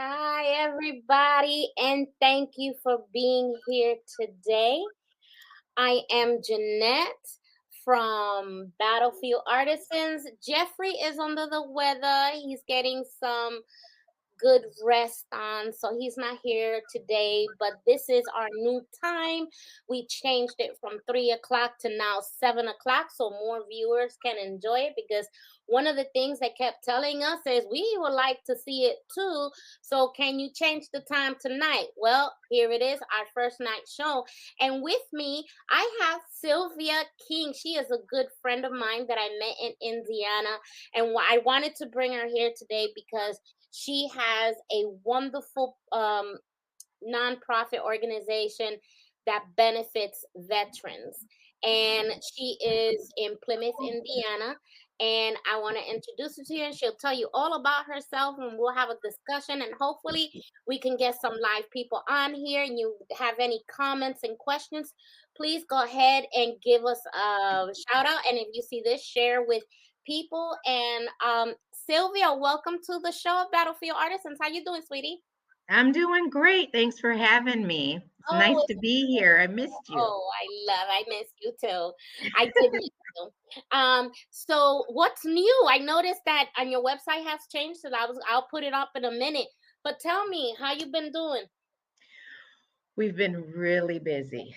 Hi, everybody, and thank you for being here today. I am Jeanette from Battlefield Artisans. Jeffrey is under the weather. He's getting some good rest on, so he's not here today. But this is our new time. We changed it from 3 o'clock to now 7 o'clock, so more viewers can enjoy it. Because one of the things they kept telling us is we would like to see it too. So can you change the time tonight? Well, here it is, our first night show. And with me, I have Sylvia King. She is a good friend of mine that I met in Indiana, and I wanted to bring her here today because she has a wonderful nonprofit organization that benefits veterans. And she is in Plymouth, Indiana. And I want to introduce her to you, and she'll tell you all about herself, and we'll have a discussion. And hopefully, we can get some live people on here. And you have any comments and questions, please go ahead and give us a shout out. And if you see this, share with people. And Sylvia, welcome to the show of Battlefield Artisans. How you doing, sweetie? I'm doing great. Thanks for having me. It's Oh, nice to be here. I missed you. I miss you too. I did miss you. So what's new? I noticed that on your website has changed, so I'll put it up in a minute. But tell me, how you been doing? We've been really busy,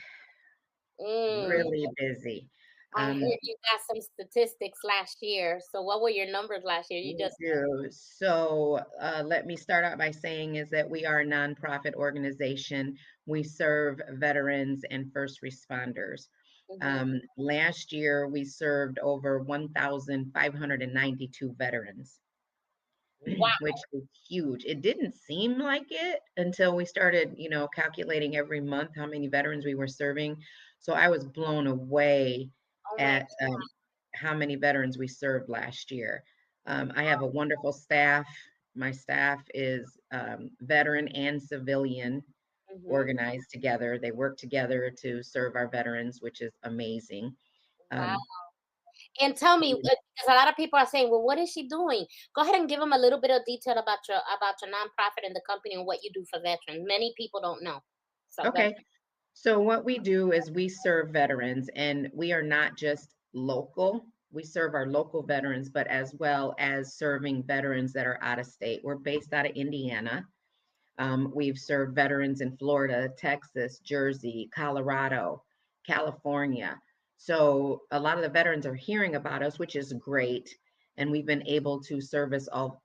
Mm, really busy. I Um, heard you got some statistics last year. So what were your numbers last year? You we just do. Let me start out by saying is that we are a nonprofit organization. We serve veterans and first responders. mhm. Last year, we served over 1,592 veterans. Wow. Which is huge. It didn't seem like it until we started, calculating every month how many veterans we were serving. So I was blown away Oh my at how many veterans we served last year. I have a wonderful staff. My staff is veteran and civilian God. organized together. They work together to serve our veterans, which is amazing. Wow. Um, And tell me, because a lot of people are saying, "Well, what is she doing?" Go ahead and give them a little bit of detail about your nonprofit and the company and what you do for veterans. Many people don't know. So go okay. So what we do is we serve veterans, and we are not just local. We serve our local veterans, but as well as serving veterans that are out of state. We're based out of Indiana. We've served veterans in Florida, Texas, Jersey, Colorado, California. So a lot of the veterans are hearing about us, which is great. And we've been able to service all,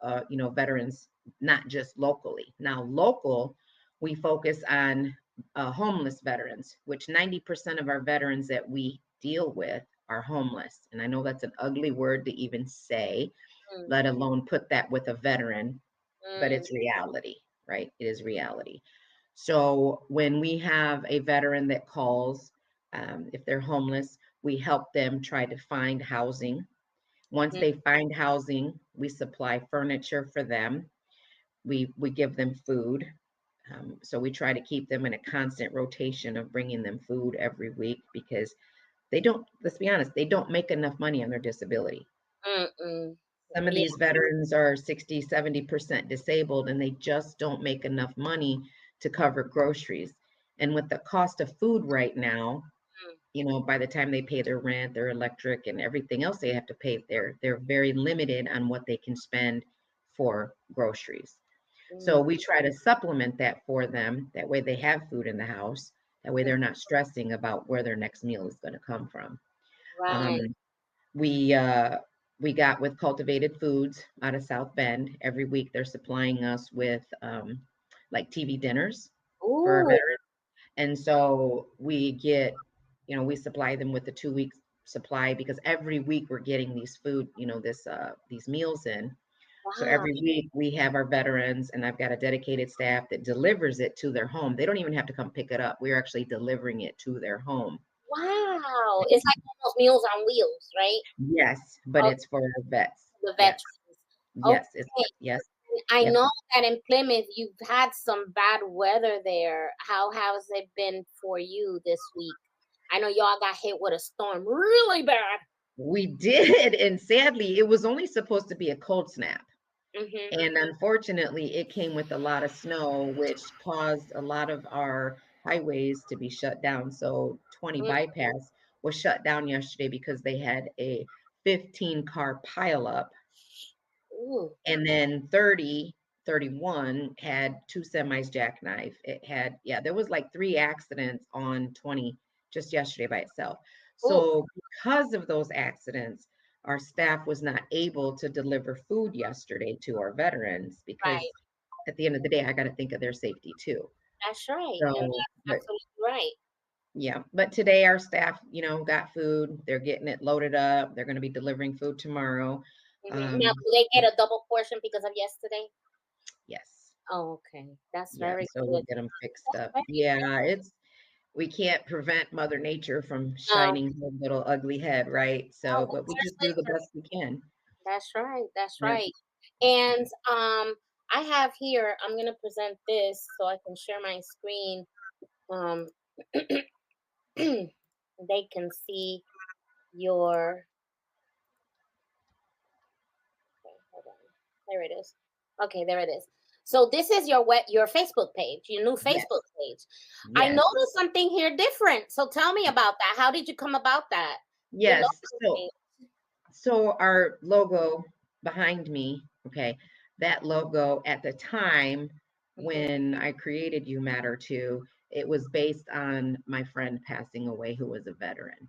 veterans, not just locally. Now, local, we focus on homeless veterans, which 90% of our veterans that we deal with are homeless. And I know that's an ugly word to even say, ahead. let alone put that with a veteran, but Mm, it's reality, right? It is reality. So when we have a veteran that calls, if they're homeless, we help them try to find housing. Once mm, they find housing, we supply furniture for them. We give them food. So we try to keep them in a constant rotation of bringing them food every week because they don't, let's be honest, they don't make enough money on their disability. mm. Some of Yeah. these veterans are 60, 70% disabled, and they just don't make enough money to cover groceries. And with the cost of food right now, by the time they pay their rent, their electric, and everything else they have to pay, they're very limited on what they can spend for groceries. So Mm, we try to supplement that for them. That way they have food in the house. That way mm. they're not stressing about where their next meal is going to come from. Right. Um, we got with Cultivated Foods out of South Bend. Every week they're supplying us with like TV dinners for our Ooh. veterans. And so we get, we supply them with the 2 week supply because every week we're getting these food, these meals in. So Wow. every week we have our veterans, and I've got a dedicated staff that delivers it to their home. They don't even have to come pick it up. We're actually delivering it to their home. Wow. It's like almost Meals on Wheels, right? Yes, but Of it's for vets. the Yes. veterans. Yes, it's Okay. yes, I yep. know that in Plymouth you've had some bad weather there. How has it been for you this week? I know y'all got hit with a storm really bad. We did, and sadly, it was only supposed to be a cold snap. Mhm. And unfortunately, it came with a lot of snow, which caused a lot of our highways to be shut down. So 20 Mm. bypass was shut down yesterday because they had a 15 car pileup. Ooh. And then 31 had two semis jackknife. It had, yeah, there was like three accidents on 20 just yesterday by itself. Ooh. So because of those accidents, our staff was not able to deliver food yesterday to our veterans Right. because at the end of the day, I got to think of their safety too. That's right, and So, that's but absolutely right. yeah, but today our staff, got food. They're getting it loaded up. They're going to be delivering food tomorrow. Mhm. Now, Um, do they get a double portion because of yesterday? yes. Oh, okay. That's Yeah, very so we'll good. get them fixed That's up. very Yeah, we can't prevent Mother Nature from no. shining her little ugly head, right? No, So, but we just seriously, do the best we can. that's right. That's Yep. right. And I have here. I'm gonna present this so I can share my screen. Um, they can see your. Okay, hold on. There it is. Okay, there it is. So this is your Facebook page, your new Facebook Yes. page. I Yes. noticed something here different. So tell me about that. How did you come about that? Your Yes. logo So, change. our logo behind me, okay, that logo at the time Mhm, when I created You Matter Too, it was based on my friend passing away who was a veteran.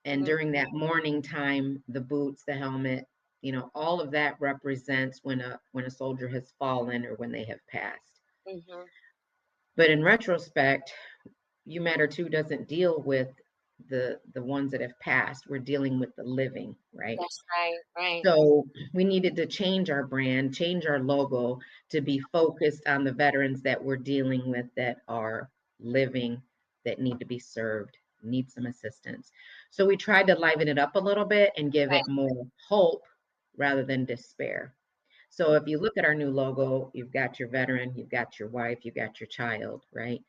And mhm, during that mourning time, the boots, the helmet, all of that represents when a soldier has fallen or when they have passed. mhm. But in retrospect, You Matter Too doesn't deal with the ones that have passed. We're dealing with the living, right? That's right. Right. So we needed to change our brand, change our logo to be focused on the veterans that we're dealing with that are living, that need to be served, need some assistance. So we tried to liven it up a little bit and give Right. it more hope rather than despair. So if you look at our new logo, you've got your veteran, you've got your wife, you've got your child, right?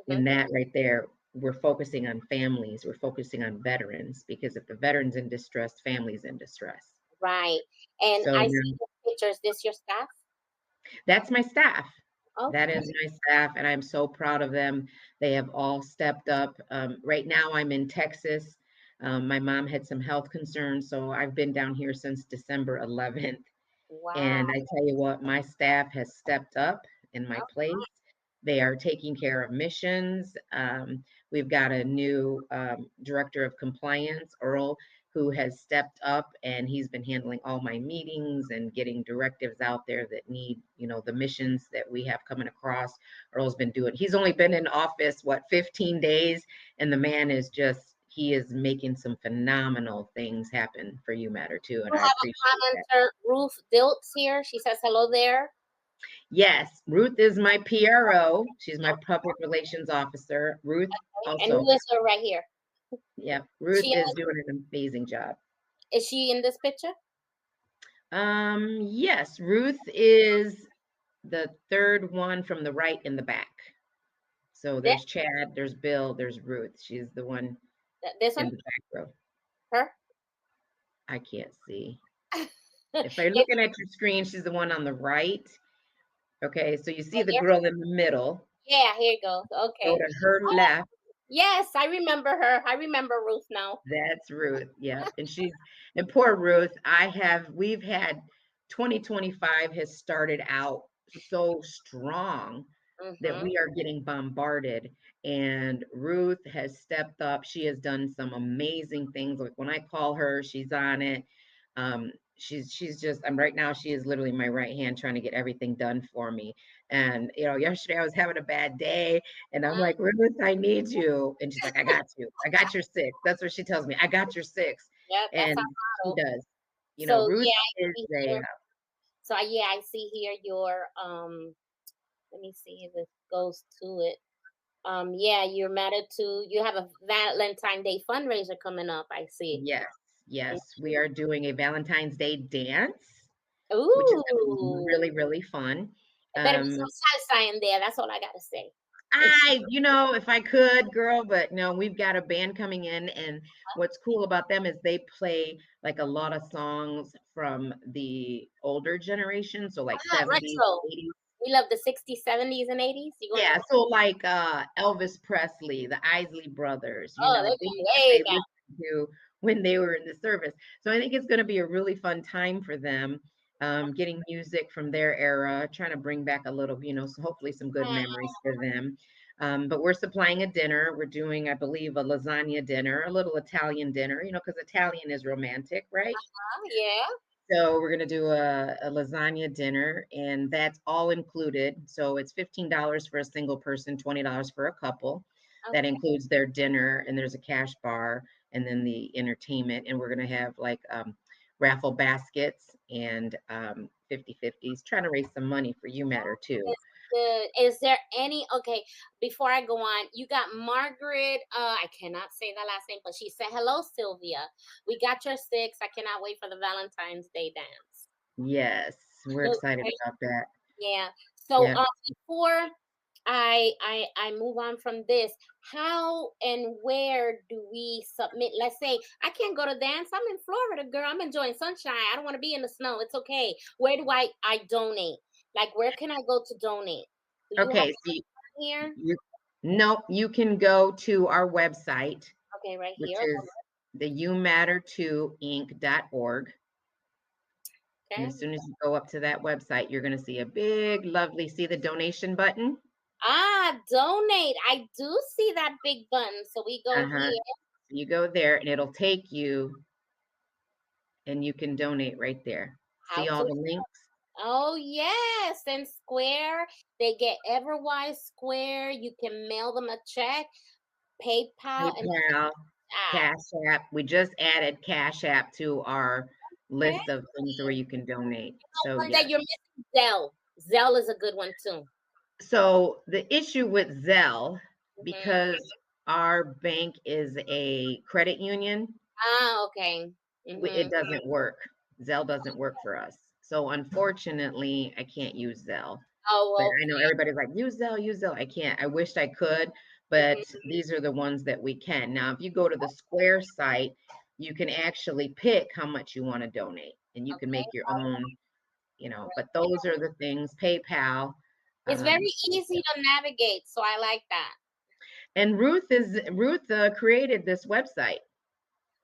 Mhm. And that right there, we're focusing on families, we're focusing on veterans because if the veteran's in distress, family's in distress. Right. And So I see now the pictures. This your staff? that's my staff. That Okay. is my staff, and I'm so proud of them. They have all stepped up. Right now, I'm in Texas. My mom had some health concerns, so I've been down here since December 11th. Wow. And I tell you what, my staff has stepped up in my place. They are taking care of missions. We've got a new director of compliance, Earl, who has stepped up and he's been handling all my meetings and getting directives out there that need, the missions that we have coming across. Earl's been doing, he's only been in office, 15 days, and the man is just, he is making some phenomenal things happen for You Matter Too, and You I have appreciate a that. commenter, Ruth Dilts here. She says hello there. Yes, Ruth is my PRO. She's my public relations officer. Ruth Okay. And also, who is her right here? yeah, She Ruth in is doing an amazing job. is she in this picture? Yes, Ruth is the third one from the right in the back. So This there's Chad, there's Bill, there's Ruth. She's the one this in one? the back row. Her? I can't see. If you're If looking at your screen, she's the one on the right. Okay, so you see right the here? girl in the middle. Yeah, here you go. Go Okay. to her Oh, left. yes, I remember her. I remember Ruth now. That's Ruth. Yeah. And poor Ruth, we've had 2025 has started out so strong that Mhm. we are getting bombarded. And Ruth has stepped up. She has done some amazing things. Like when I call her, she's on it. She's just, I'm right now, she is literally my right hand trying to get everything done for me. And, yesterday I was having a bad day and I'm like, Ruth, I need you. And she's like, I got you. I got your six. That's what she tells me. I got your six. Yep, that's And our she motto. does. So Ruth yeah, I is see a, here. So yeah, I see here your let me see if it goes to it. Yeah, you're married to you have a Valentine Day fundraiser coming up, I see. yes, yes. We are doing a Valentine's Day dance, which is going to be Ooh. really, really fun. It better be Um, some salsa in there. That's all I gotta say. If I could, girl, but no, we've got a band coming in, and what's cool about them is they play like a lot of songs from the older generation, so like Ah, 70s, retro. 80s. We love the 60s, 70s, and 80s. You going Yeah, back? so like Elvis Presley, the Isley Brothers, Oh, they these go that way they back. listened to when they were in the service. So I think it's going to be a really fun time for them, getting music from their era, trying to bring back a little, so hopefully some good memories for them. But we're supplying a dinner. We're doing, I believe, a lasagna dinner, a little Italian dinner, because Italian is romantic, right? Yeah. So we're gonna do a lasagna dinner, and that's all included. So it's $15 for a single person, $20 for a couple. That Okay. includes their dinner, and there's a cash bar, and then the entertainment. And we're gonna have like raffle baskets and 50/50s, trying to raise some money for You Matter too. It's good. Is there any okay, before I go on, you got Margaret, I cannot say that last name, but she said, "Hello, Sylvia. We got your six. I cannot wait for the Valentine's Day dance." Yes, we're excited Okay. about that. Yeah. So, Yeah. before I move on from this, how and where do we submit? Let's say I can't go to dance. I'm in Florida, girl. I'm enjoying sunshine. I don't want to be in the snow. It's okay. Where do I donate? Like, where can I go to donate? Do you have Okay, so here? you no, you can go to our website, Okay, right which here. is the youmatter2inc.org. And Okay. as soon as you go up to that website, you're going to see a big, lovely, see the donation button? Ah, donate. I do see that big button. So we go Uh-huh. here. You go there and it'll take you and you can donate right there. How See all to the links? Oh yes, and Square. They get Everwise Square. You can mail them a check, PayPal, and PayPal, app. Cash App. We just added Cash App to our Okay. list of things where you can donate. So One that yes. you're missing, Zelle. Zelle is a good one too. So the issue with Zelle, Hmm. because our bank is a credit union, Ah, okay. it Hmm. doesn't work. Zelle doesn't work for us. So unfortunately, I can't use Zelle. But Oh, I know everybody's like, use Zelle, use Zelle. I can't. I wished I could, okay. but these are the ones that we can. Now, if you go to the Square site, you can actually pick how much you want to donate, and you can Okay. make your own, but those are the things, PayPal. It's very So easy to navigate, so I like that. And Ruth created this website.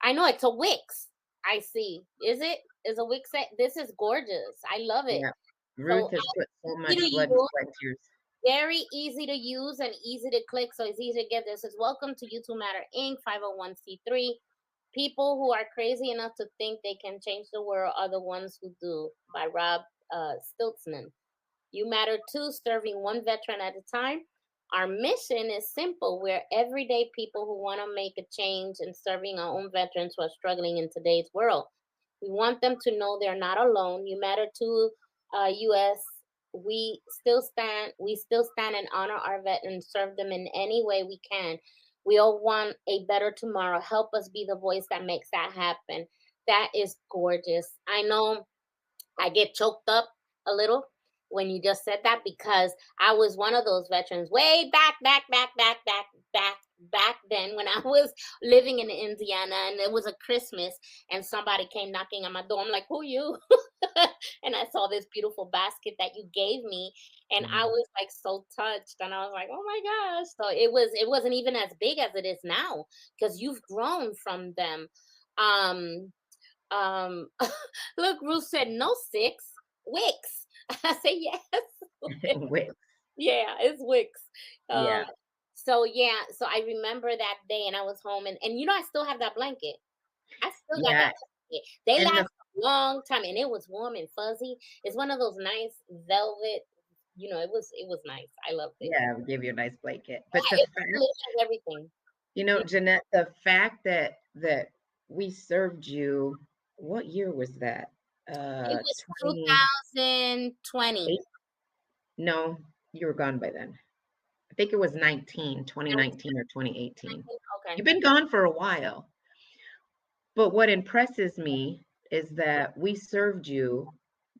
I know it's a Wix. I see. Is it? Is a Wix set? This is gorgeous. I love it. Yeah. So Ruth has put so easy to much blood, use. sweat, tears. Very easy to use and easy to click, so it's easy to get this. Is welcome to YouTube Matter Inc. 501c3. People who are crazy enough to think they can change the world are the ones who do. By Rob Stiltzman. You Matter too, serving one veteran at a time. Our mission is simple. We're everyday people who want to make a change and serving our own veterans who are struggling in today's world. We want them to know they're not alone. You Matter too, US. We still stand and honor our veterans, serve them in any way we can. We all want a better tomorrow. Help us be the voice that makes that happen. That is gorgeous. I know I get choked up a little when you just said that because I was one of those veterans way back then when I was living in Indiana and it was a Christmas and somebody came knocking on my door. I'm like, who you? And I saw this beautiful basket that you gave me and I Mhm. was like so touched and I was like, oh my gosh. So it wasn't even as big as it is now because you've grown from them. Um um, Look, Ruth said no six Wix. I say yes. Wix. Yeah, it's Wix. Um, Yeah. so yeah, so I remember that day, and I was home, and I still have that blanket. I still got that Yeah. blanket. They And last a long time, and it was warm and fuzzy. It's one of those nice velvet. It was nice. I loved it. yeah, we give you a nice blanket. But Yeah, the it fact, really has everything. Yeah, Jeanette, the fact that we served you, what year was that? it was 28. 2020. No, you were gone by then. I think it was 2019 or 2018. Okay. You've been gone for a while. But what impresses me is that we served you,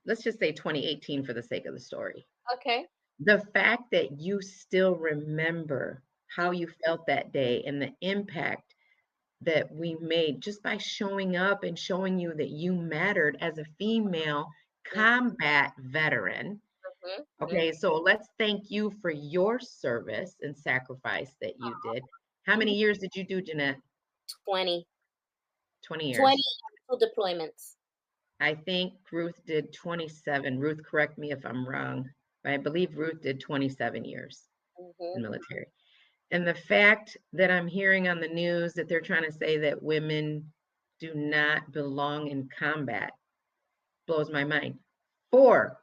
let's just say 2018 for the sake of the story. Okay. the fact that you still remember how you felt that day and the impact that we made just by showing up and showing you that you mattered as a female Mhm, combat veteran. mhm, mhm, Okay, so let's thank you for your service and sacrifice that you did. How mhm. many years did you do, Jeanette? 20, 20 20 years. actual deployments. I think Ruth did 27. Ruth, correct me if I'm wrong, but I believe Ruth did 27 years in Mhm. military. And the fact that I'm hearing on the news that they're trying to say that women do not belong in combat blows my mind. Four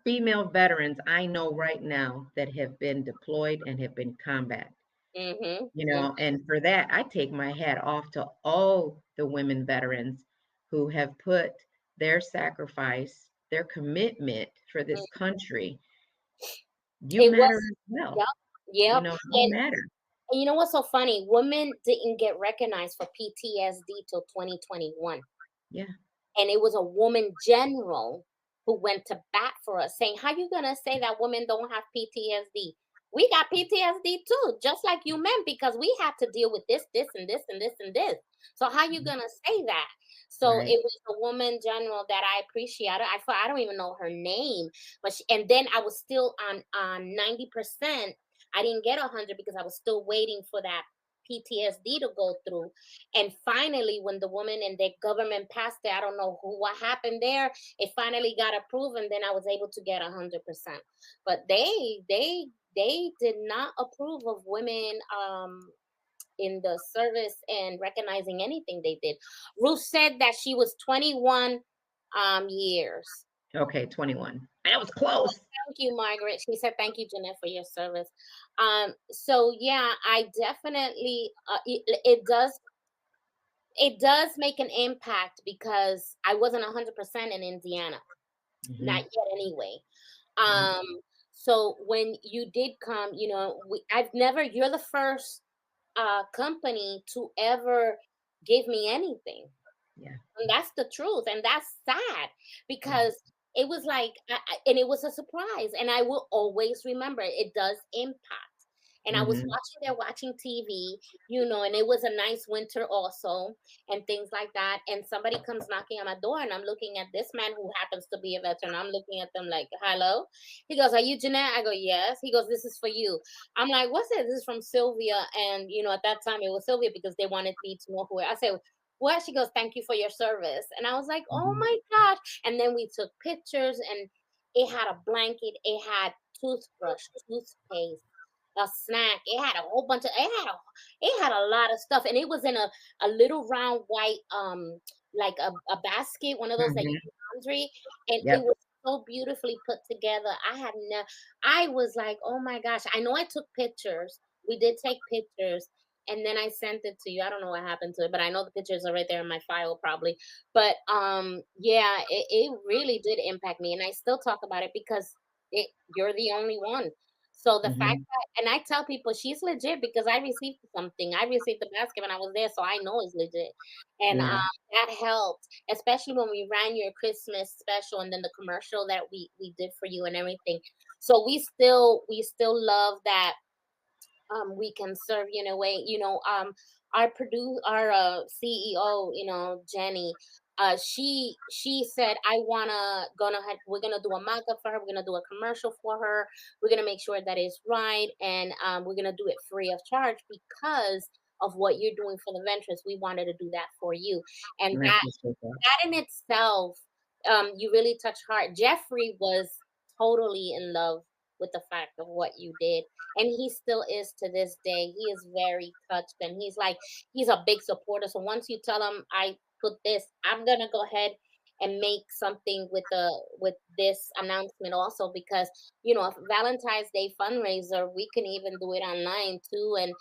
female veterans I know right now that have been deployed and have been combat. Mhm. And for that, I take my hat off to all the women veterans who have put their sacrifice, their commitment for Mhm. this country. You It matter was, as well. yep, yep. You matter. And you know what's so funny? Women didn't get recognized for PTSD till 2021. Yeah. And it was a woman general who went to bat for us, saying, "How you gonna say that women don't have PTSD? We got PTSD too, just like you men, because we have to deal with this, this, and this, and this, and this. So how you gonna say that?" So Right. it was a woman general that I appreciated. I don't even know her name, but and then I was still on 90%. I didn't get 100 because I was still waiting for that PTSD to go through. And finally, when the woman and the government passed it, I don't know what happened there. It finally got approved, and then I was able to get 100%. But they did not approve of women in the service and recognizing anything they did. Ruth said that she was 21 years. Okay, 21. That was Oh, close. thank you, Margaret. She said, "Thank you, Jeanette, for your service." So yeah, I definitely it does make an impact because I wasn't 100% in Indiana, not Hmm. yet anyway. Yeah. Um, so when you did come, you're the first company to ever give me anything. Yeah. And that's the truth. And that's sad Yeah. because it was like, and it was a surprise. And I will always remember it does impact. And I was Hmm. watching TV, and it was a nice winter also, and things like that. And somebody comes knocking on my door, and I'm looking at this man who happens to be a veteran. I'm looking at them like, "Hello." He goes, "Are you Jeanette?" I go, "Yes." He goes, "This is for you." I'm like, "What's it?" "This is from Sylvia." And, at that time it was Sylvia because they wanted me to know I said, "Well," she goes, "Thank you for your service." And I was like, "Oh Hmm. my gosh." And then we took pictures, and it had a blanket, it had toothbrush, toothpaste, a snack. It had a lot of stuff. And it was in a little round white, like a basket, one of those that you Hmm. do laundry. And it Yep. was so beautifully put together. I was like, "Oh my gosh." I know I took pictures. We did take pictures, and then I sent it to you. I don't know what happened to it, but I know the pictures are right there in my file probably. But yeah, it really did impact me, and I still talk about it because you're the only one. So the fact Hmm. that, and I tell people she's legit because I received something. I received the basket when I was there, so I know it's legit. And Yeah. that helped, especially when we ran your Christmas special and then the commercial that we did for you and everything. So we still love that we can serve you in a way. Our CEO, Jenny, she said, "I wanna gonna have, we're gonna do a mock-up for her, we're gonna do a commercial for her, we're gonna make sure that it's right, and we're gonna do it free of charge because of what you're doing for the veterans. We wanted to do that for you." And And I appreciate that. that in itself, you really touched heart. Jeffrey was totally in love with the fact of what you did, and he still is to this day. He is very touched, and he's a big supporter. So once you tell him I put this, I'm gonna go ahead and make something with this announcement also, because Valentine's Day fundraiser, we can even do it online too. And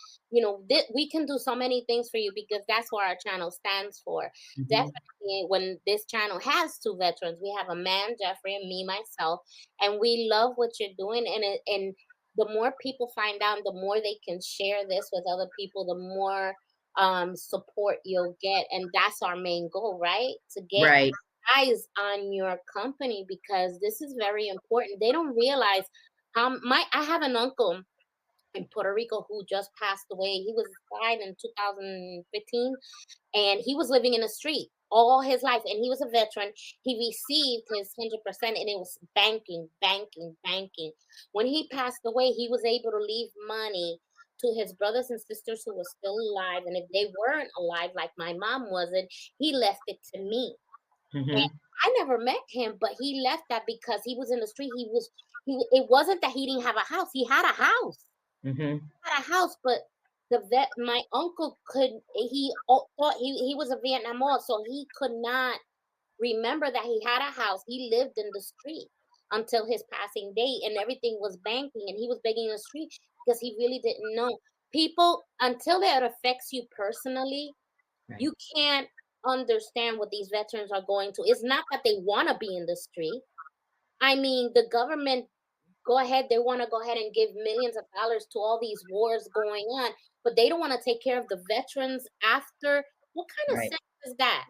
we can do so many things for you because that's what our channel stands for. Hmm. Definitely, when this channel has two veterans, we have a man, Jeffrey, and me, myself, and we love what you're doing. And the more people find out, the more they can share this with other people, the more support you'll get. And that's our main goal, right? To get Right. eyes on your company, because this is very important. They don't realize I have an uncle in Puerto Rico who just passed away. He was died in 2015, and he was living in the street all his life, and he was a veteran. He received his 100%, and it was banking, banking, banking. When he passed away, he was able to leave money to his brothers and sisters who were still alive, and if they weren't alive, like my mom wasn't, he left it to me. And Mm-hmm. I never met him, but he left that because he was in the street. He. It wasn't that he didn't have a house. He had a house. Mm-hmm. Had a house, but my uncle could thought he was a Vietnamese, so he could not remember that he had a house. He lived in the street until his passing day, and everything was banking, and he was begging in the street because he really didn't know. People, until that affects you personally, Right. you can't understand what these veterans are going to. It's not that they want to be in the street. I mean, the government go ahead, they want to go ahead and give millions of dollars to all these wars going on, but they don't want to take care of the veterans after. What kind of Right. sense is that?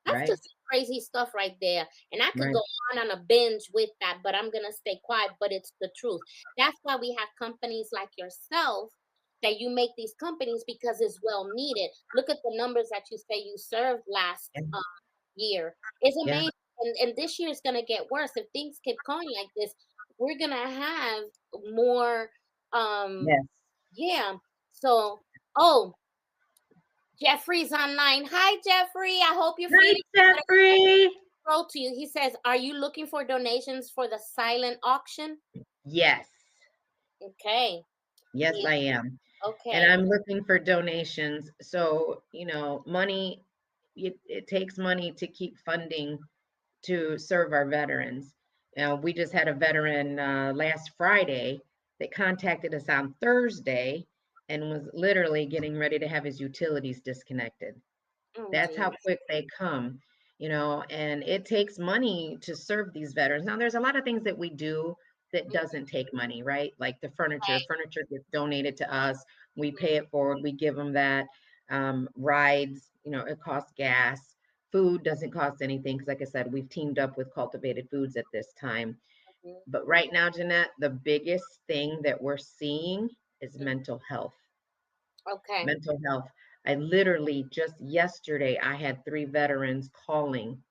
That's Right. just crazy stuff right there. And I could Right. go on a binge with that, but I'm going to stay quiet, but it's the truth. That's why we have companies like yourself, that you make these companies, because it's well needed. Look at the numbers that you say you served last Yeah. year. It's Yeah. amazing. And this year is going to get worse if things keep going like this. We're gonna have more. Yes. Yeah. So, oh, Jeffrey's online. Hi, Jeffrey. I hope you're Hi, feeling better. Jeffrey. Scroll to you. He says, "Are you looking for donations for the silent auction?" Yes. Okay. Yes, Yeah. I am. And Okay. I'm looking for donations. So, money, it takes money to keep funding to serve our veterans. We just had a veteran last Friday that contacted us on Thursday and was literally getting ready to have his utilities disconnected. Oh, That's how geez. quick they come, and it takes money to serve these veterans. Now, there's a lot of things that we do that doesn't take money, right? Like the furniture. Right. Furniture gets donated to us. We pay it forward. We give them that. Rides, it costs gas. Food doesn't cost anything because, like I said, we've teamed up with Cultivated Foods at this time. Mhm, But right now, Jeanette, the biggest thing that we're seeing is mhm. mental health. Okay. Mental health. I literally just yesterday, I had 3 veterans calling Mm.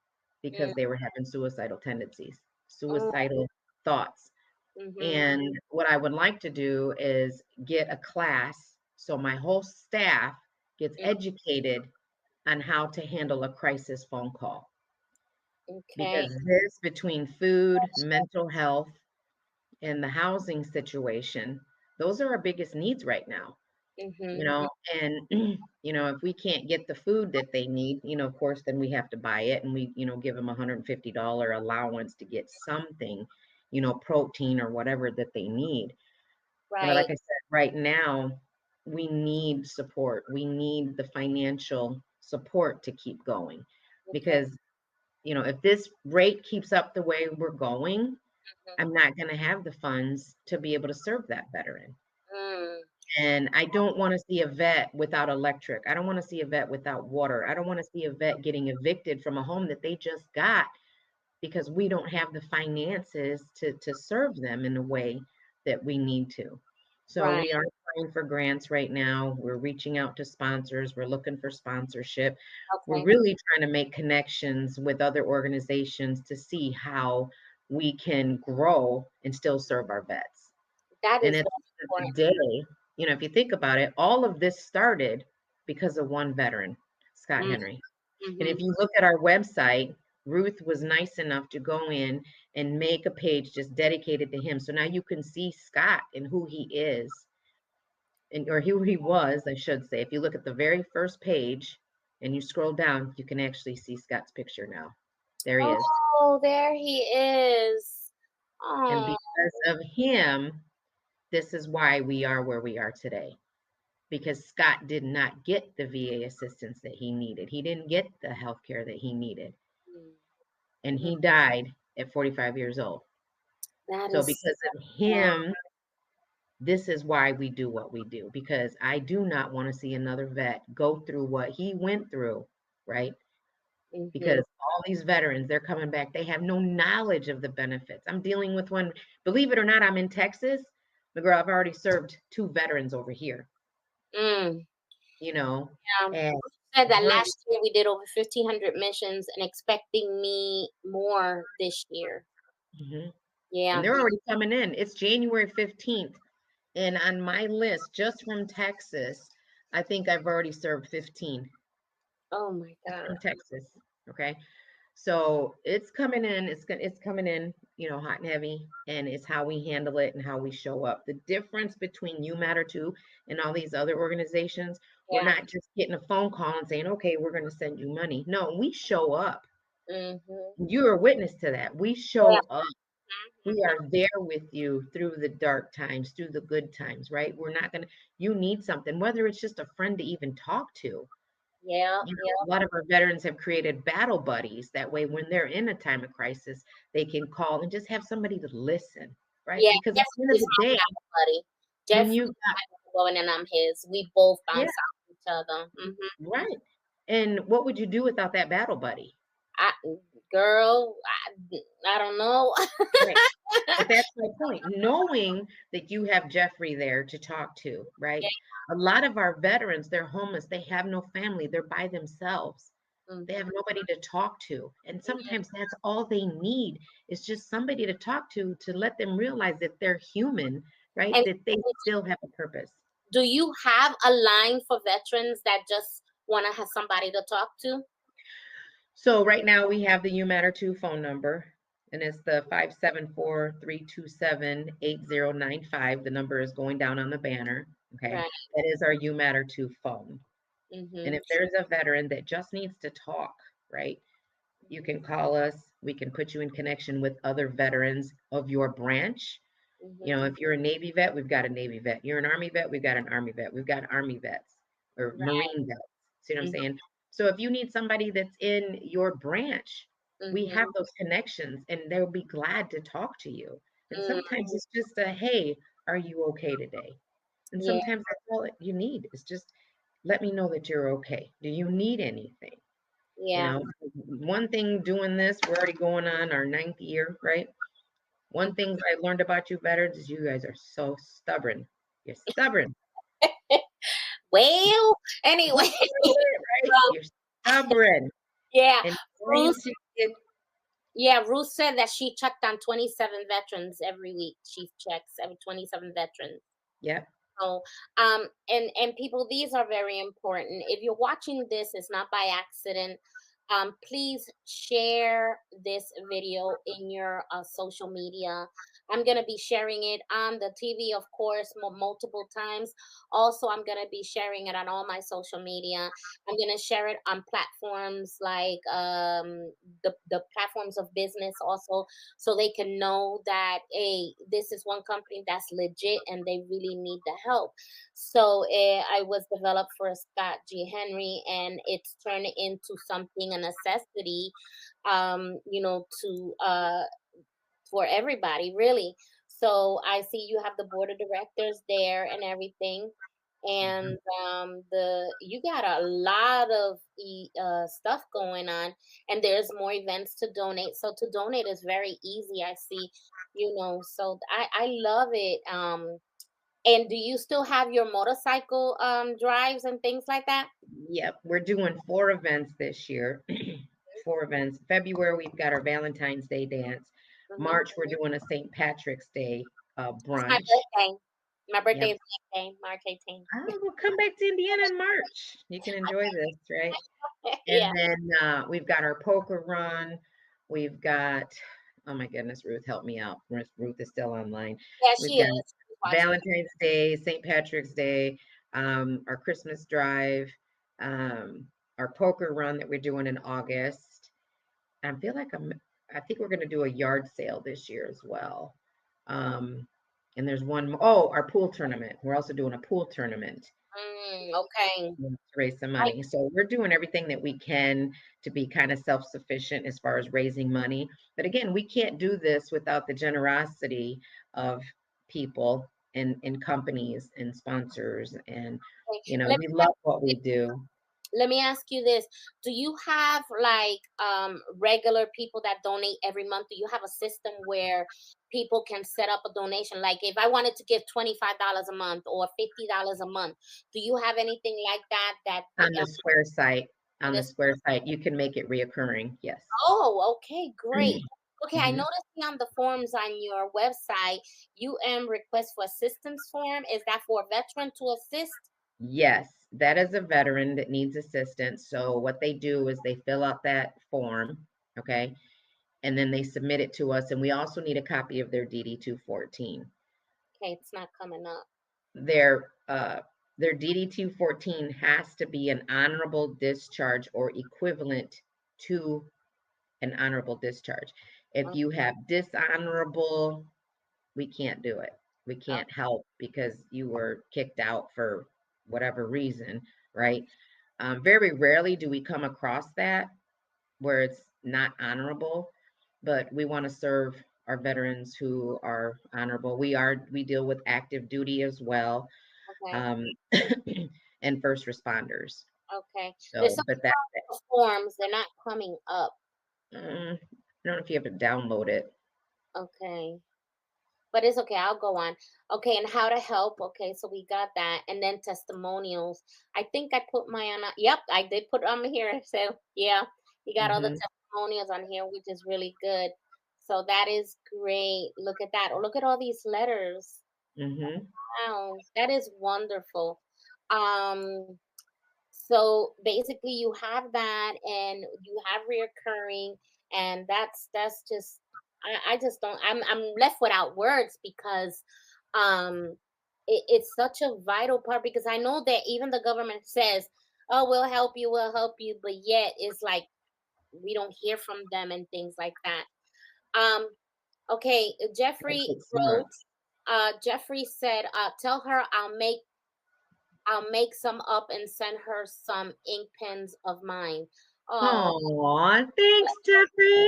because they were having suicidal tendencies, Oh. suicidal thoughts. Mhm. And what I would like to do is get a class so my whole staff gets Mm. educated on how to handle a crisis phone call. Okay. Because this, between food, mental health, and the housing situation, those are our biggest needs right now. you Mhm. know and if we can't get the food that they need, of course, then we have to buy it, and we give them $150 allowance to get something, protein or whatever that they need. But like Right. I said, right now we need support. We need the financial support to keep going, Okay. because if this rate keeps up the way we're going, Mhm. I'm not going to have the funds to be able to serve that veteran. Mm. And I don't want to see a vet without electric. I don't want to see a vet without water. I don't want to see a vet getting evicted from a home that they just got because we don't have the finances to serve them in the way that we need to. So Right. we are applying for grants right now. We're reaching out to sponsors. We're looking for sponsorship. We're Okay. really trying to make connections with other organizations to see how we can grow and still serve our vets. That And is at very the end of important. the day, if you think about it, all of this started because of one veteran, Scott Mm. Henry. And if Mhm. you look at our website, Ruth was nice enough to go in and make a page just dedicated to him. So now you can see Scott and who he is, and or who he was, I should say. If you look at the very first page and you scroll down, you can actually see Scott's picture now. There he is. Oh, there he is. And Oh. because of him, this is why we are where we are today. Because Scott did not get the VA assistance that he needed. He didn't get the health care that he needed. Mm, And mm. he died at 45 years old. That So is because of wow. him, this is why we do what we do. Because I do not want to see another vet go through what he went through, right? Mhm. because all these veterans, they're coming back. They have no knowledge of the benefits. I'm dealing with one, believe it or not, I'm in Texas. But girl, I've already served two veterans over here, Mm. you know, and Bruce said that we're, last year we did over 1,500 missions and expecting me more this year. mhm. And Yeah. they're already coming in. It's January 15th. And on my list, just from Texas, I think I've already served 15 Oh my just God. from Texas. Okay. So it's coming in, it's coming in, hot and heavy, and it's how we handle it and how we show up. The difference between You Matter Too and all these other organizations, we're Yeah. not just getting a phone call and saying, okay, we're going to send you money. No, we show up. Mhm. You're a witness to that. We Yeah. show up. We Mhm. are there with you through the dark times, through the good times, right? We're not going to, you need something, whether it's just a friend to even talk to. Yeah. Yeah. A lot of our veterans have created battle buddies. That way, when they're in a time of crisis, they can call and just have somebody to listen, right? Yeah. Because at the end Jeffrey of is the my day, battle buddy. when Jeffrey you is got, my battle buddy and I'm his. We both yeah, bounce off each other. Mhm. right. And what would you do without that battle buddy? I girl, I don't know. Right. But that's my point. Knowing that you have Jeffrey there to talk to, right? Yeah. A lot of our veterans, they're homeless. They have no family. They're by themselves. They Mhm. have nobody to talk to. And sometimes that's all they need is just somebody to talk to let them realize that they're human, right? And That they still have a purpose. do you have a line for veterans that just want to have somebody to talk to? So right now we have the You Matter 2 phone number, and it's the 574-327-8095. The number is going down on the banner. Okay. Right. That is our You Matter 2 phone. And Mhm. if there's a veteran that just needs to talk, right, you Mhm. can call us. We can put you in connection with other veterans of your branch. Mhm. If you're a Navy vet, we've got a Navy vet. You're an Army vet, we've got an Army vet. We've got Army vets or Right. Marine vets. See what I'm Mhm. saying? So if you need somebody that's in your branch, we have Mhm. those connections and they'll be glad to talk to you. And Mm. sometimes it's just a, hey, are you okay today? And Yeah. sometimes that's all that you need is just let me know that you're okay. Do you need anything? You Yeah. know, one thing doing this, we're already going on our ninth year, right? One Mhm. things I learned about you veterans is you guys are so stubborn. You're stubborn. Well, anyway, Just a little bit, right? um, You're stubborn yeah, and trying Ruth. to get, Yeah, Ruth said that she checked on 27 veterans every week. She checks every 27 veterans. yep, So, and people, these are very important. If you're watching this, it's not by accident. Please share this video in your social media. I'm gonna be sharing it on the TV, of course, multiple times. Also, I'm gonna be sharing it on all my social media. I'm gonna share it on platforms like the platforms of business also, so they can know that, hey, this is one company that's legit and they really need the help. So I was developed for Scott G. Henry, and it's turned into something, a necessity, to for everybody, really. So I see you have the board of directors there and everything. mhm, And the you got a lot of stuff going on, and there's more events to donate. So to donate is very easy. I see, so I love it. And do you still have your motorcycle drives and things like that? yep. We're doing 4 events this year. 4 events. February, we've got our Valentine's Day dance. Hmm. March, we're doing a St. Patrick's Day It's my brunch. birthday. My birthday Yep. is next day, March 18th. We'll come back to Indiana in March. You can enjoy this, right? Yeah, And then we've got our poker run. We've got, oh my goodness, Ruth, help me out. Ruth is still online. yeah, We've she got is. She's watching. Valentine's Day, St. Patrick's Day, our Christmas drive, um, our poker run that we're doing in August. I feel like I think we're going to do a yard sale this year as well. Um, and there's our pool tournament. We're also doing a pool tournament Okay. to raise some I, money. So we're doing everything that we can to be kind of self-sufficient as far as raising money. But again, we can't do this without the generosity of people and companies and sponsors. And, okay. Let we me love what we do. let me ask you this. Do you have like regular people that donate every month? Do you have a system where people can set up a donation? Like if I wanted to give $25 a month or $50 a month, do you have anything like that that On the Square site, on the this Square site, you can make it reoccurring. Yes. Oh, okay, great. Okay, I Mhm. noticed here on the forms on your website, request for assistance form. Is that for a veteran to assist? Yes, that is a veteran that needs assistance. So what they do is they fill out that form, okay, and then they submit it to us. And we also need a copy of their DD 214. Okay, it's not coming up. Their their DD 214 has to be an honorable discharge or equivalent to an honorable discharge. If Oh, you have dishonorable, we can't do it. We oh, can't help because you were kicked out for whatever reason, right? Very rarely do we come across that where it's not honorable, but we want to serve our veterans who are honorable. We deal with active duty as well, okay, um, and first responders. okay. There's So, but something that wrong with the forms. They're not coming up. I don't know if you have to download it. Okay. But it's okay. I'll go on. Okay, and how to help. Okay, so we got that, and then testimonials. I think I put my on. Yep, I did put on here. So yeah, you got all the Hmm. testimonials on here, which is really good. So that is great. Look at that. Oh, look at all these letters. Hmm. Wow, that is wonderful. Um, so basically, you have that, and you have reoccurring, and that's just I just don't. I'm left without words because it's such a vital part because I know that even the government says, "Oh, we'll help you," but yet it's like we don't hear from them and things like that. Um, okay, That Jeffrey takes wrote. months. Jeffrey said, "Tell her I'll make some up and send her some ink pens of mine." Oh, Oh, thanks, Jeffrey.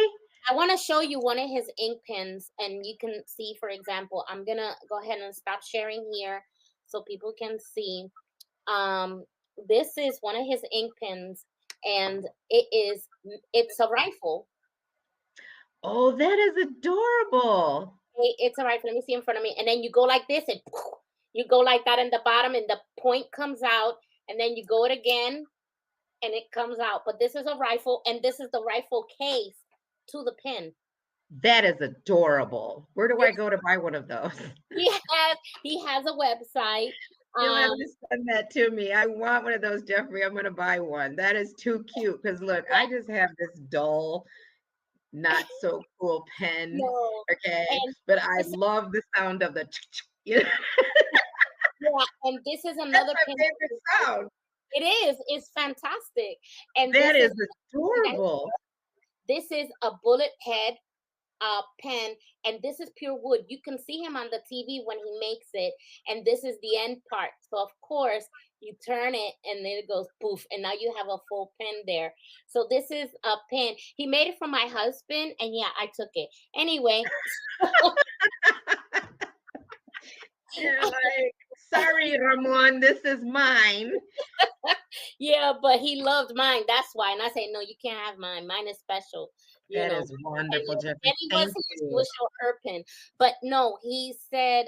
I want to show you one of his ink pens, and you can see, for example, I'm gonna go ahead and stop sharing here so people can see. Um, this is one of his ink pens, and it's a rifle. Oh, that is adorable. It's a rifle. Let me see in front of me, and then you go like this, and you go like that in the bottom, and the point comes out, and then you go it again, and it comes out. But this is a rifle, and this is the rifle case to the pin. That is adorable. Where do I It's, go to buy one of those? he has he has a website. You'll have Um, to send that to me. I want one of those, Jeffrey. I'm going to buy one. That is too cute. Because look, I just have this dull, not so cool pen. no, Okay. and But I this love the sound of the, you know, yeah, and this is that's another my pin. favorite sound. It is. It's fantastic, and That this is is adorable. this is a bullet head pen, and this is pure wood. You can see him on the TV when he makes it, and this is the end part. So of course you turn it, and then it goes poof, and now you have a full pen there. So this is a pen. He made it for my husband, and yeah, I took it anyway. You're like, sorry, Ramon, this is mine. Yeah, but he loved mine. That's why. And I say, no, you can't have mine. Mine is special, you That know. is And wonderful, yeah, Jeffrey. and he was Thank here, he you. would show her pin. But no, he said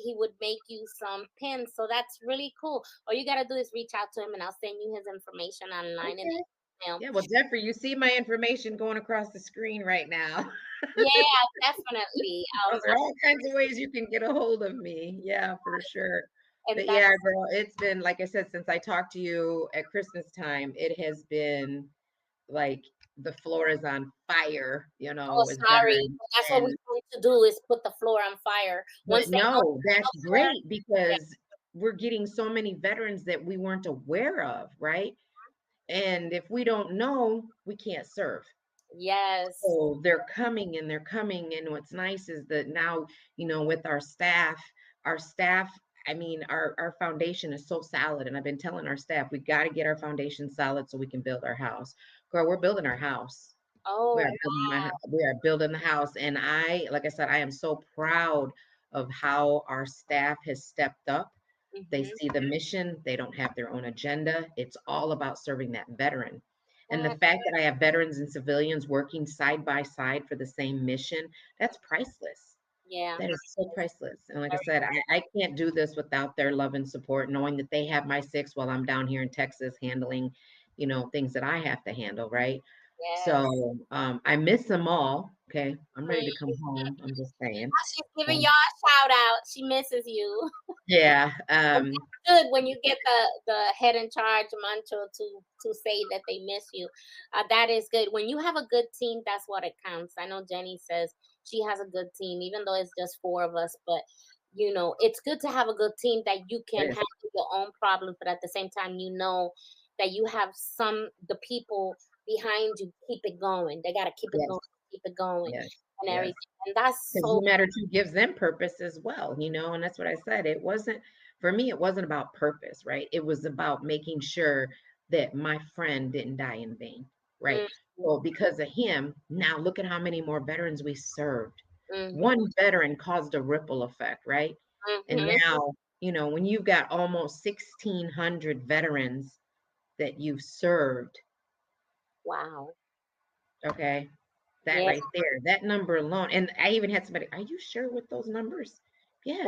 he would make you some pins. So that's really cool. All you gotta do is reach out to him, and I'll send you his information online in Okay. the email. Yeah, well, Jeffrey, you see my information going across the screen right now. Yeah, definitely. Those are all kinds of ways you can get a hold of me. Yeah, for sure. And But that's yeah, girl, it's been, like I said, since I talked to you at Christmas time, it has been like the floor is on fire, oh with sorry. veterans. That's what we And need to do is put the floor on fire. but Once they know no, that's elsewhere, great because we're getting so many veterans that we weren't aware of, right? And if we don't know, we can't serve. yes. So they're coming and they're coming. And what's nice is that now, with our staff, I mean, our foundation is so solid. And I've been telling our staff, we got to get our foundation solid so we can build our house. Girl, we're building our house. Oh We are building the house. And like I said, I am so proud of how our staff has stepped up. They Mhm. see the mission. They don't have their own agenda. It's all about serving that veteran. And the That fact that I have veterans and civilians working side by side for the same mission, that's priceless. yeah. That is so It's priceless. And like I very said, I can't do this without their love and support, knowing that they have my six while I'm down here in Texas handling, things that I have to handle, right? yes. So I miss them all. Okay. I'm ready to come Mhm. home. I'm just saying. She's giving Um, y'all a shout out. She misses you. yeah. Good when you get the head in charge mantra to say that they miss you. That is good. When you have a good team, that's what it counts. I know Jenny says she has a good team, even though it's just four of us. But it's good to have a good team that you can It is. handle your own problems, but at the same time, you know that you have the people behind you keep it going. They gotta Yes. keep it going, Yes. and Yes. everything. And that's Because so. no matter who gives them purpose as well, and that's what I said. It wasn't, for me, it wasn't about purpose, right? It was about making sure that my friend didn't die in vain, right? Mm-hmm, So because of him, now look at how many more veterans we served. mm-hmm, One veteran caused a ripple effect, right? And mm-hmm. now, when you've got almost 1,600 veterans that you've served, Wow. okay, that Yeah. right there, that number alone. And I even had somebody, are you sure with those numbers? Yeah.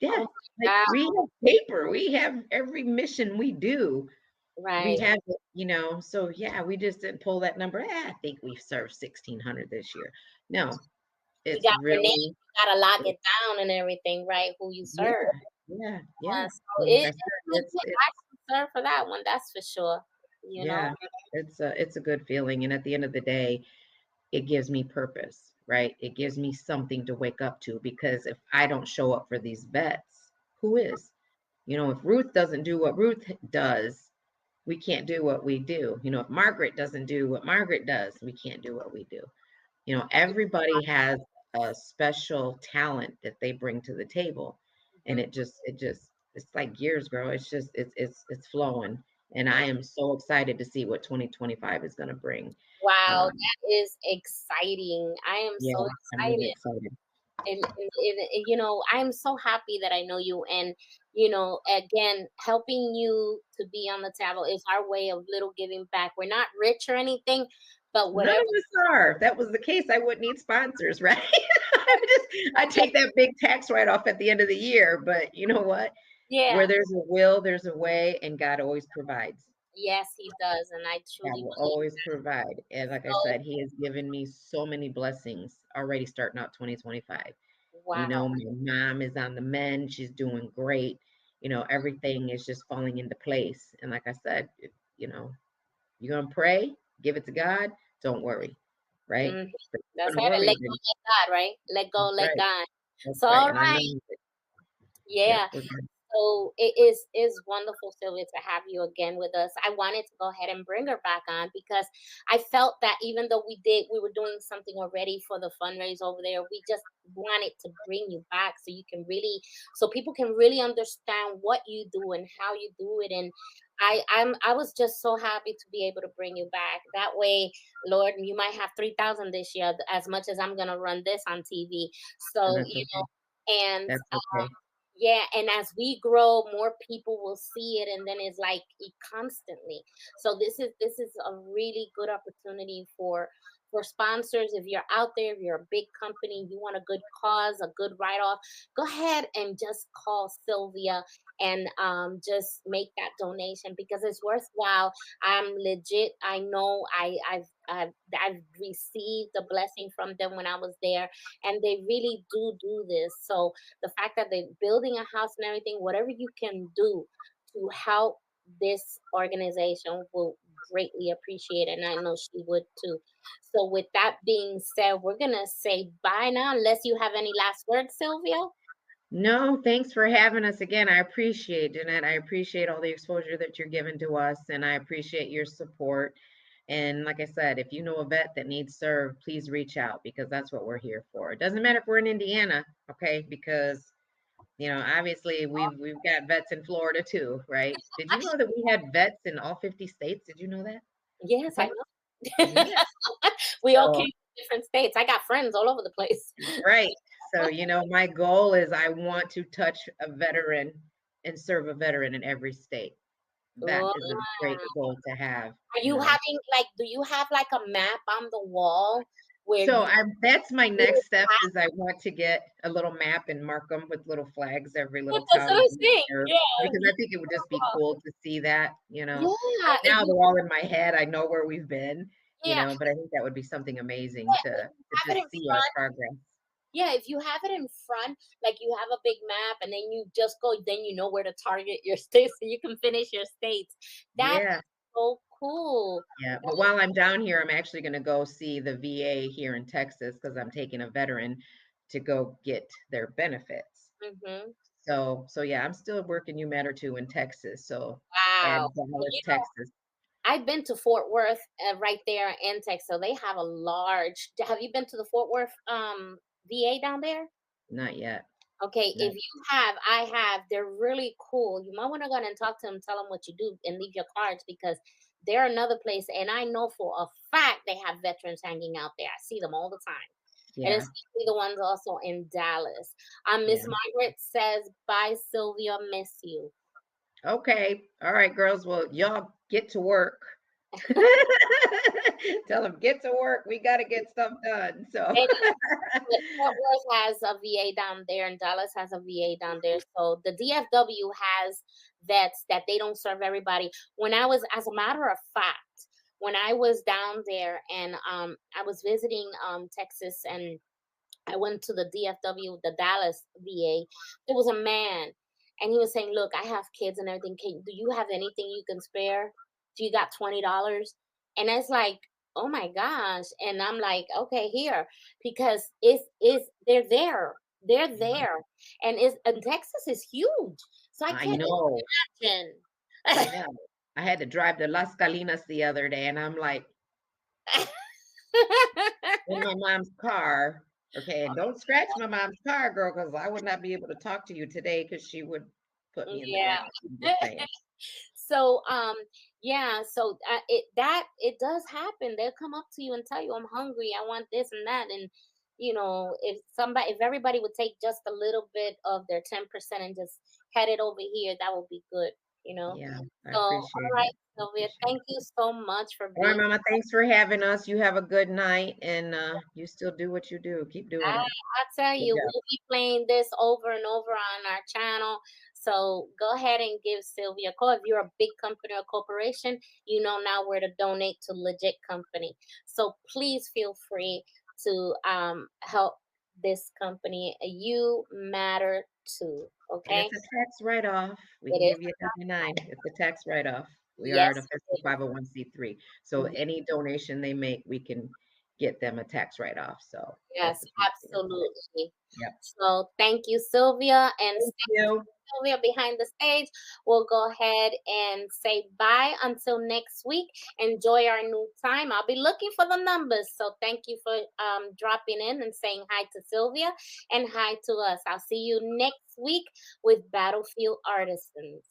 Yeah, Oh like, my God. we have paper, we have every mission we do, we Right. have it, so, yeah, we just didn't pull that number, "I think we've served 1,600 this year." No, You it's got your name, really you gotta lock it it down and everything, right? Who you yeah, serve. yeah, yeah, So and like it I is said, legit. I can serve for that one, that's for sure. You know? yeah, it's a good feeling, and at the end of the day, it gives me purpose, right? It gives me something to wake up to, because if I don't show up for these vets, who is? If Ruth doesn't do what Ruth does, we can't do what we do. If Margaret doesn't do what Margaret does, we can't do what we do. Everybody has a special talent that they bring to the table. And Mhm. it's like gears, girl. It's flowing. And I Yeah. am so excited to see what 2025 is going to bring. Wow, Um, that is exciting. I am yeah, so I'm really excited. excited. I'm so happy that I know you, and again, helping you to be on the table is our way of little giving back. We're not rich or anything, but None whatever. of us are. If that was the case, I wouldn't need sponsors, right? I take that big tax write off at the end of the year. But you know what? Where Yeah. there's a will, there's a way, and God always provides. Yes, he does, and I God truly will believe always provide. And like I so. said, He has given me so many blessings already starting out 2025. Wow. My mom is on the mend. She's doing great. Everything is just falling into place. And like I said, you're going to pray, give it to God, don't worry, right? Mhm. But That's you're going to right. Let worry, go, then let God, right? Let go, that's let right. God. That's So right. all And I know right. that, yep, Yeah. we're good. So it is wonderful, Sylvia, to have you again with us. I wanted to go ahead and bring her back on because I felt that even though we were doing something already for the fundraise over there, we just wanted to bring you back so people can really understand what you do and how you do it. And I was just so happy to be able to bring you back. That way, Lord, you might have 3,000 this year, as much as I'm gonna run this on TV. And So that's okay. and That's okay. yeah, and as we grow, more people will see it, and then it's like constantly. So this is a really good opportunity for sponsors. If you're out there, if you're a big company, you want a good cause, a good write off, go ahead and just call Sylvia and just make that donation because it's worthwhile. I'm legit. I know I've received a blessing from them when I was there, and they really do this. So the fact that they're building a house and everything, whatever you can do to help this organization will greatly appreciate it. And I know she would too. So with that being said, we're gonna say bye now, unless you have any last words, Sylvia. No, thanks for having us again. I appreciate, Jeanette. I appreciate all the exposure that you're giving to us, and I appreciate your support. And like I said, if you know a vet that needs served, please reach out because that's what we're here for. It doesn't matter if we're in Indiana, okay? Because obviously we've got vets in Florida too, right? Did you know that we had vets in all 50 states? Did you know that? Yes, I Okay. know. Yeah. We all came So from different states. I got friends all over the place. right. So, my goal is I want to touch a veteran and serve a veteran in every state. That Oh, is a great goal to have, are you you know. having like, do you have like a map on the wall where So you I'm that's my really next step is I want to get a little map and mark them with little flags, every yeah, little that's town what that I'm we saying. serve, Yeah. because I think it would just be cool to see that, you know. Yeah, Right if now you they're all in my head. I know where we've been, you yeah, know, but I think that would be something amazing yeah, if to you have it in just see our front, progress. yeah, if you have it in front, like you have a big map and then you just go, then you know where to target your states so you can finish your states. That's Yeah. so cool. Yeah, but while I'm down here, I'm actually gonna go see the VA here in Texas because I'm taking a veteran to go get their benefits. Mm-hmm. So yeah, I'm still working You Matter too in Texas. So Wow. and Dallas, You know, Texas. I've been to Fort Worth, right there in Texas. So they have a large. Have you been to the Fort Worth VA down there? Not yet. Okay, Not if you have, I have. They're really cool. You might want to go in and talk to them, tell them what you do, and leave your cards because they're another place. And I know for a fact they have veterans hanging out there. I see them all the time, and yeah, especially the ones also in Dallas. Miss yeah. Margaret says, "Bye, Sylvia. Miss you." Okay. All right, girls. Well, y'all get to work. Tell them get to work. We got to get stuff done. So But Fort Worth has a VA down there, and Dallas has a VA down there. So the DFW has vets that they don't serve everybody. When I was, as a matter of fact, when I was down there and I was visiting Texas, and I went to the DFW, the Dallas VA. There was a man, and he was saying, "Look, I have kids and everything. Do you have anything you can spare? Do you got $20?" And it's like, oh my gosh! And I'm like, okay, here, because it's they're there, and Texas is huge, so I I can't know. imagine. Yeah. I had to drive to Las Calinas the other day, and I'm like, in my mom's car. Okay, and don't scratch my mom's car, girl, because I would not be able to talk to you today because she would put me in the Yeah. ground. I'm just saying. So, yeah, so it does happen. They'll come up to you and tell you, "I'm hungry. I want this and that." And if everybody would take just a little bit of their 10% and just head it over here, that would be good. You know. Yeah, I So, all appreciate right, it. I Sylvia, appreciate thank it. you so much for All right, being. Mama, thanks for having us. You have a good night, and you still do what you do. Keep I, doing it. I tell Good you, job. we'll be playing this over and over on our channel. So go ahead and give Sylvia a call. If you're a big company or corporation, you know now where to donate to legit company. So please feel free to help this company. You matter too. And Okay, it's a tax write-off. We it can is. give you a W-9. It's a tax write-off. We are an Yes, official it 501(c)(3). So is. any donation they make, we can get them a tax write-off. So that's Yes, the beauty of it. absolutely. Yep. So thank you, Sylvia, and Thank you. Sylvia behind the stage. We'll go ahead and say bye until next week. Enjoy our new time. I'll be looking for the numbers. So thank you for dropping in and saying hi to Sylvia and hi to us. I'll see you next week with Battlefield Artisans.